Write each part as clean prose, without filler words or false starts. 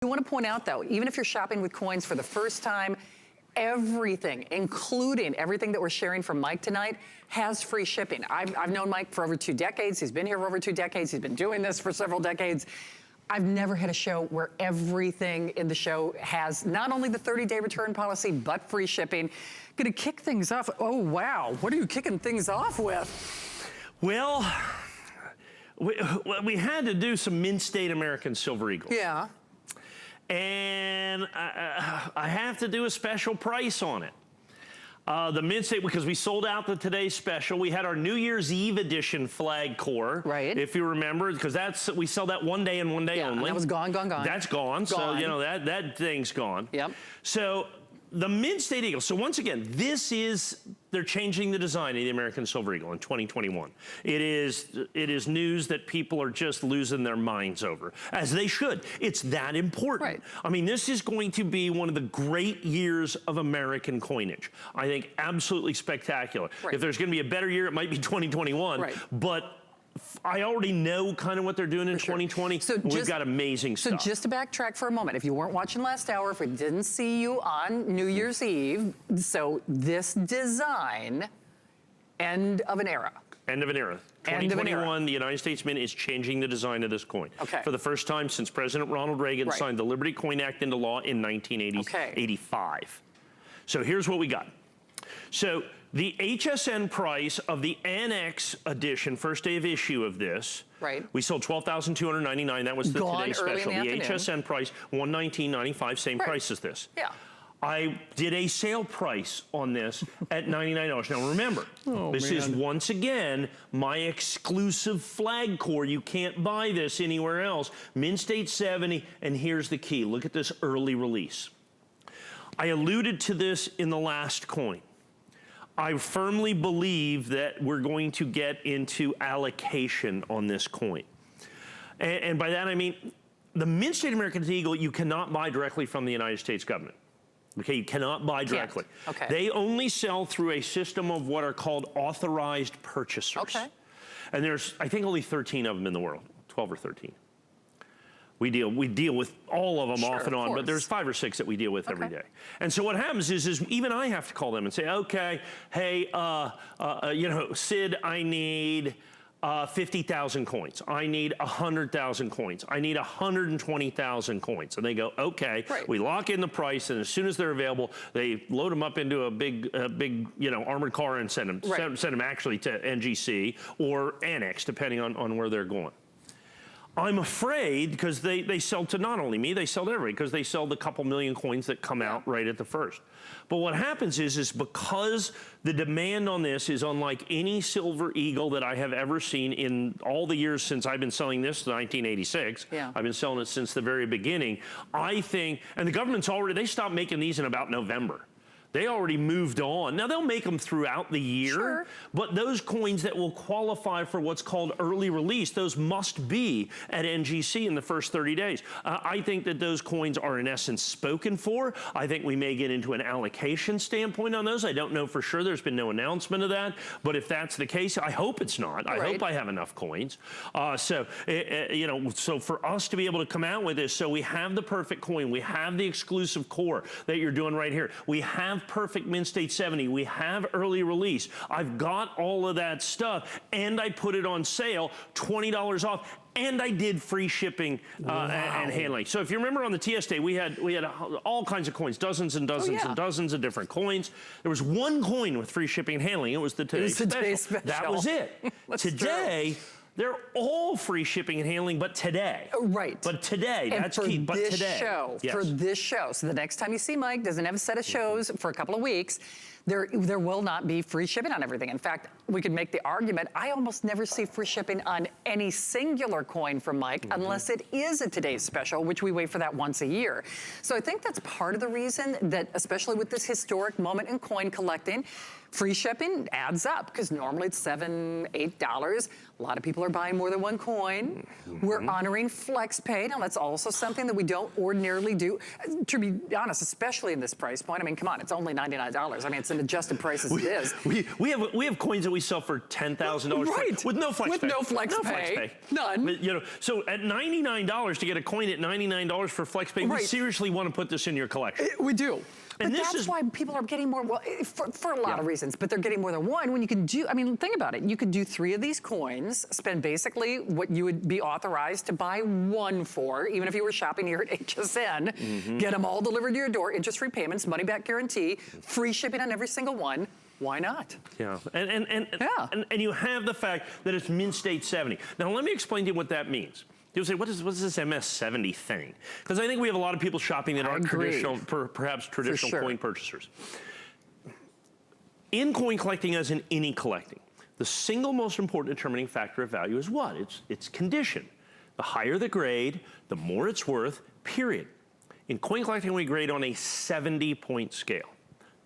I want to point out, though, even if you're shopping with coins for the first time, everything, including everything that we're sharing from Mike tonight, has free shipping. I've known Mike for over 2 decades. He's been here for over 2 decades. He's been doing this for several decades. I've never had a show where everything in the show has not only the 30-day return policy, but free shipping. Gonna kick things off. Oh, wow. What are you kicking things off with? Well, we had to do some Mint State American Silver Eagles. Yeah. And I have to do a special price on it. The Mint State, because we sold out the today's special. We had our New Year's Eve edition flag core. Right. If you remember, because we sell that one day and one day only. And that was gone. That's gone. So, you know, that thing's gone. Yep. So, the Mint State Eagle. So once again, they're changing the design of the American Silver Eagle in 2021. It is news that people are just losing their minds over, as they should. It's that important. Right. I mean, this is going to be one of the great years of American coinage. I think absolutely spectacular. Right. If there's going to be a better year, it might be 2021. Right. But I already know kind of what they're doing in 2020. So we've got amazing stuff. So just to backtrack for a moment, if you weren't watching last hour, if we didn't see you on New Year's Eve, so this design, end of an era. End of an era. 2021, the United States Mint is changing the design of this coin. Okay. For the first time since President Ronald Reagan signed the Liberty Coin Act into law in 1985. So here's what we got. So the HSN price of the Annex edition, first day of issue of this, we sold $12,299. That was the today's special. The HSN price, $119.95, same price as this. Yeah. I did a sale price on this at $99. Now remember, this is once again my exclusive flag core. You can't buy this anywhere else. Mint State 70, and here's the key. Look at this early release. I alluded to this in the last coin. I firmly believe that we're going to get into allocation on this coin. And by that I mean, the Mint State American Eagle, you cannot buy directly from the United States government. Okay, you cannot buy directly. Okay. They only sell through a system of what are called authorized purchasers. Okay. And there's, I think, only 13 of them in the world, 12 or 13. We deal with all of them off and on, but there's 5 or 6 that we deal with every day. And so what happens is even I have to call them and say, okay, hey, you know, Sid, I need 50,000 coins. I need 100,000 coins. I need 120,000 coins. And they go, okay. We lock in the price, and as soon as they're available, they load them up into a big, you know, armored car and send them, send them actually to NGC or Annex, depending on where they're going. I'm afraid, because they sell to not only me, they sell to everybody, because they sell the couple million coins that come out right at the first. But what happens is because the demand on this is unlike any Silver Eagle that I have ever seen in all the years since I've been selling this, 1986. I've been selling it since the very beginning. I think, and the government's already, they stopped making these in about November. They already moved on. Now, they'll make them throughout the year, but those coins that will qualify for what's called early release, those must be at NGC in the first 30 days. I think that those coins are, in essence, spoken for. I think we may get into an allocation standpoint on those. I don't know for sure. There's been no announcement of that, but if that's the case, I hope it's not. I hope I have enough coins. You know, so for us to be able to come out with this, so we have the perfect coin, we have the exclusive core that you're doing right here, we have perfect Mint State 70. We have early release. I've got all of that stuff, and I put it on sale, $20 off, and I did free shipping and handling. So if you remember on the TS Day, we had all kinds of coins, dozens and dozens and dozens of different coins. There was one coin with free shipping and handling. It was the today's special. That was it. Today, they're all free shipping and handling, but today. But today, that's key. But today. For this show. So the next time you see Mike doesn't have a set of shows for a couple of weeks, there will not be free shipping on everything. In fact, we could make the argument, I almost never see free shipping on any singular coin from Mike unless it is a today's special, which we wait for that once a year. So I think that's part of the reason that, especially with this historic moment in coin collecting, free shipping adds up, because normally it's $7, $8. A lot of people are buying more than one coin. We're honoring FlexPay. Now, that's also something that we don't ordinarily do. To be honest, especially in this price point, I mean, come on, it's only $99. I mean, it's an adjusted price as it is. We have coins that we sell for $10,000 right. with no flex pay. With no flex pay. None. But, you know, so at $99 to get a coin at $99 for flex pay, we seriously want to put this in your collection. We do. And but that's why people are getting more, well, for a lot of reasons, but they're getting more than one when you can do, I mean, think about it. You could do 3 of these coins, spend basically what you would be authorized to buy 1 for, even if you were shopping here at HSN, get them all delivered to your door, interest-free payments, money-back guarantee, free shipping on every single one. Why not? Yeah, and you have the fact that it's Mint State 70. Now, let me explain to you what that means. People say, what is this MS70 thing? Because I think we have a lot of people shopping that aren't traditional, perhaps traditional coin purchasers. In coin collecting, as in any collecting, the single most important determining factor of value is what? It's condition. The higher the grade, the more it's worth, period. In coin collecting, we grade on a 70-point scale,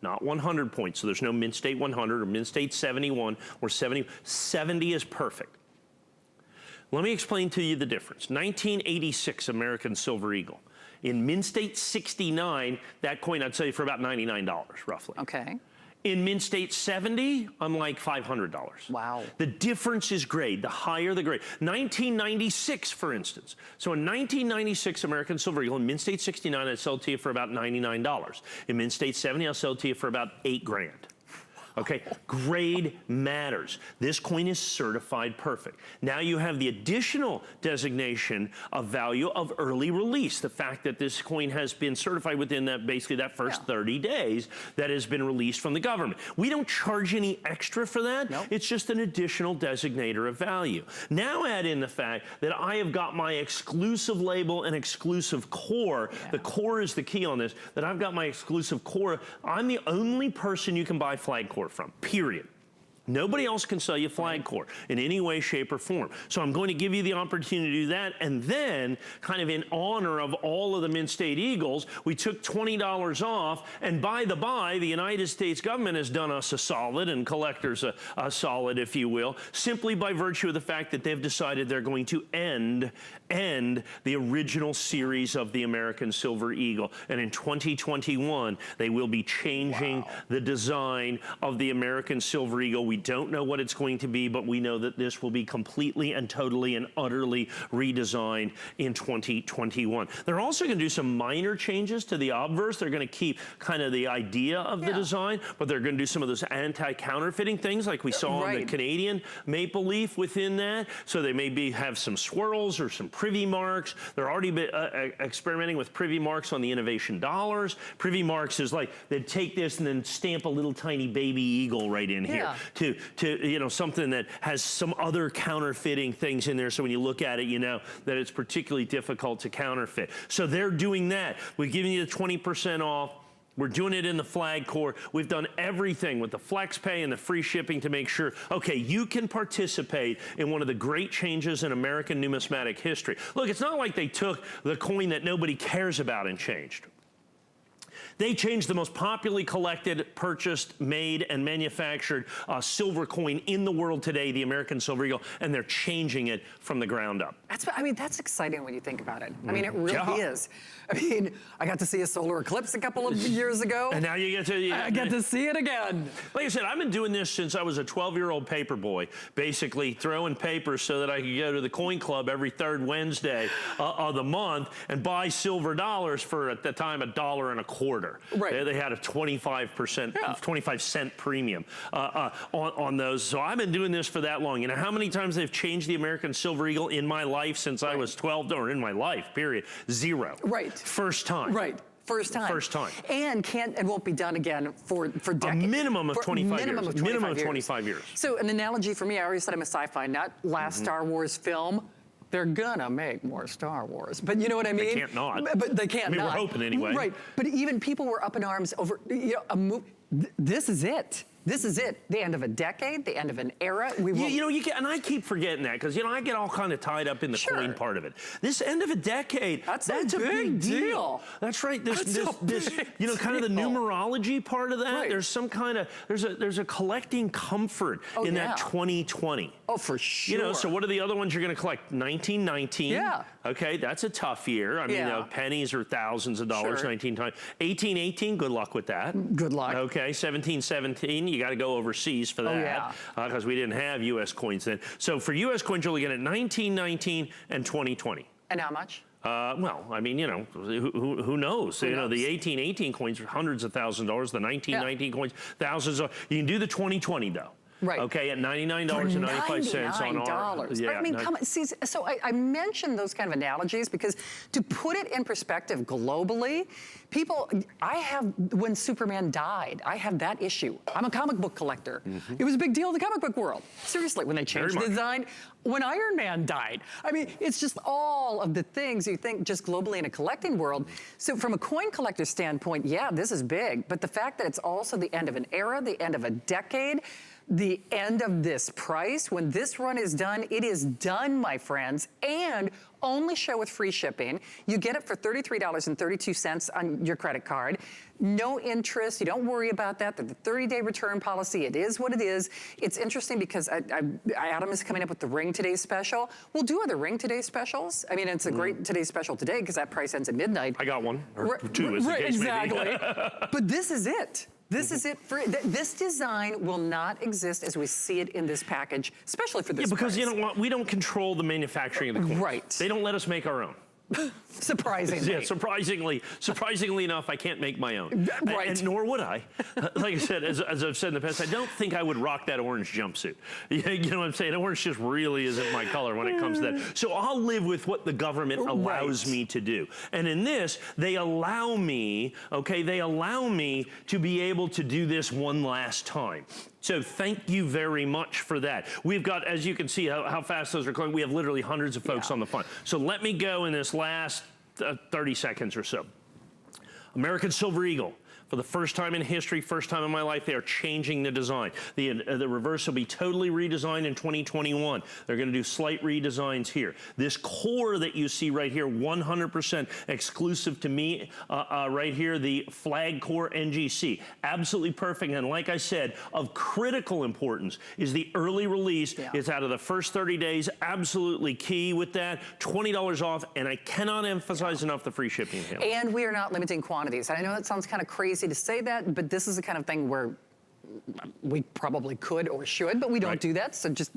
not 100 points. So there's no Mint State 100 or Mint State 71 or 70. 70 is perfect. Let me explain to you the difference. 1986 American Silver Eagle. In Mint State 69, that coin I'd say for about $99 roughly. Okay. In Mint State 70, I'm like $500. Wow. The difference is grade, the higher the grade. 1996, for instance. So in 1996 American Silver Eagle, in Mint State 69, I'd sell it to you for about $99. In Mint State 70, I'll sell it to you for about $8 grand. Okay, grade matters. This coin is certified perfect. Now you have the additional designation of value of early release. The fact that this coin has been certified within that, basically that first 30 days that has been released from the government. We don't charge any extra for that. Nope. It's just an additional designator of value. Now add in the fact that I have got my exclusive label and exclusive core. The core is the key on this, that I've got my exclusive core. I'm the only person you can buy flag core from, period. Nobody else can sell you flag core in any way, shape, or form. So I'm going to give you the opportunity to do that, and then, kind of in honor of all of the Mint State Eagles, we took $20 off, and by the by, the United States government has done us a solid, and collectors a solid, if you will, simply by virtue of the fact that they've decided they're going to end the original series of the American Silver Eagle. And in 2021, they will be changing the design of the American Silver Eagle. We don't know what it's going to be, but we know that this will be completely and totally and utterly redesigned in 2021. They're also going to do some minor changes to the obverse. They're going to keep kind of the idea of the design, but they're going to do some of those anti-counterfeiting things like we saw on the Canadian maple leaf within that. So they may have some swirls or some privy marks. They're already experimenting with privy marks on the innovation dollars. Privy marks is like they'd take this and then stamp a little tiny baby eagle right in here to you know, something that has some other counterfeiting things in there. So when you look at it, you know that it's particularly difficult to counterfeit. So they're doing that. We've given you the 20% off. We're doing it in the flag core. We've done everything with the flex pay and the free shipping to make sure, okay, you can participate in one of the great changes in American numismatic history. Look, it's not like they took the coin that nobody cares about and changed. They changed the most popularly collected, purchased, made, and manufactured silver coin in the world today, the American Silver Eagle, and they're changing it from the ground up. I mean, that's exciting when you think about it. I mean, it really is. I mean, I got to see a solar eclipse a couple of years ago. And now you get to... I get to see it again. Like I said, I've been doing this since I was a 12-year-old paper boy, basically throwing papers so that I could go to the coin club every third Wednesday of the month and buy silver dollars for, at the time, $1.25. Right. They had a 25% premium on those. So I've been doing this for that long. You know how many times they've changed the American Silver Eagle in my life since I was 12, or in my life, period? 0. Right. First time. Right. First time. First time. And won't be done again for decades. A minimum of 25 years. Minimum of 25 years. So an analogy for me, I already said I'm a sci-fi nut. Last Star Wars film, they're gonna make more Star Wars. But you know what I mean? They can't not. But they can't not. We're hoping anyway. Right. But even people were up in arms over, you know, a movie. This is it. This is it, the end of a decade, the end of an era. We will. And I keep forgetting that because I get all kind of tied up in the coin part of it. This end of a decade, that's a big deal. That's right. This kind of the numerology part of that. Right. There's some kind of there's a collecting comfort in that 2020. Oh, for sure. So what are the other ones you're going to collect? 1919. Yeah. Okay, that's a tough year. I mean, pennies are thousands of dollars. 1818. Good luck with that. Good luck. Okay, 1717. You got to go overseas for that because we didn't have U.S. coins then. So for U.S. coins, you're looking at 1919 and 2020. And how much? Well, I mean, who knows? The 1818 coins are hundreds of thousands of dollars. The 1919 coins, thousands of. You can do the 2020 though. Right. Okay, at $99.95 on our. Yeah, I mean, come on. See, so I mentioned those kind of analogies because to put it in perspective globally, when Superman died, I have that issue. I'm a comic book collector. Mm-hmm. It was a big deal in the comic book world. Seriously, when they changed the design. When Iron Man died. I mean, it's just all of the things you think just globally in a collecting world. So from a coin collector standpoint, yeah, this is big. But the fact that it's also the end of an era, the end of a decade, the end of this price, when this run is done, it is done, my friends, and only show with free shipping. You get it for $33.32 on your credit card. No interest, you don't worry about that. The 30-day return policy, it is what it is. It's interesting because Adam is coming up with the Ring Today special. We'll do other Ring Today specials. I mean, it's a great Today special today because that price ends at midnight. I got one, or two as the case may be. But this is it. This is it. This design will not exist as we see it in this package, especially for this because price. We don't control the manufacturing of the coins. Right. They don't let us make our own. Surprisingly. Yeah, surprisingly enough, I can't make my own. Right. And nor would I. Like I said, as I've said in the past, I don't think I would rock that orange jumpsuit. You know what I'm saying? Orange just really isn't my color when it comes to that. So I'll live with what the government allows me to do. And in this, they allow me, to be able to do this one last time. So thank you very much for that. We've got, as you can see how fast those are going, we have literally hundreds of folks on the phone. So let me go in this last 30 seconds or so. American Silver Eagle. For the first time in history, first time in my life, they are changing the design. The reverse will be totally redesigned in 2021. They're going to do slight redesigns here. This core that you see right here, 100% exclusive to me, right here, the flag core NGC. Absolutely perfect. And like I said, of critical importance is the early release. Yeah. It's out of the first 30 days. Absolutely key with that. $20 off. And I cannot emphasize enough the free shipping. And we are not limiting quantities. I know that sounds kind of crazy to say that, but this is the kind of thing where we probably could or should, but we don't do that. So just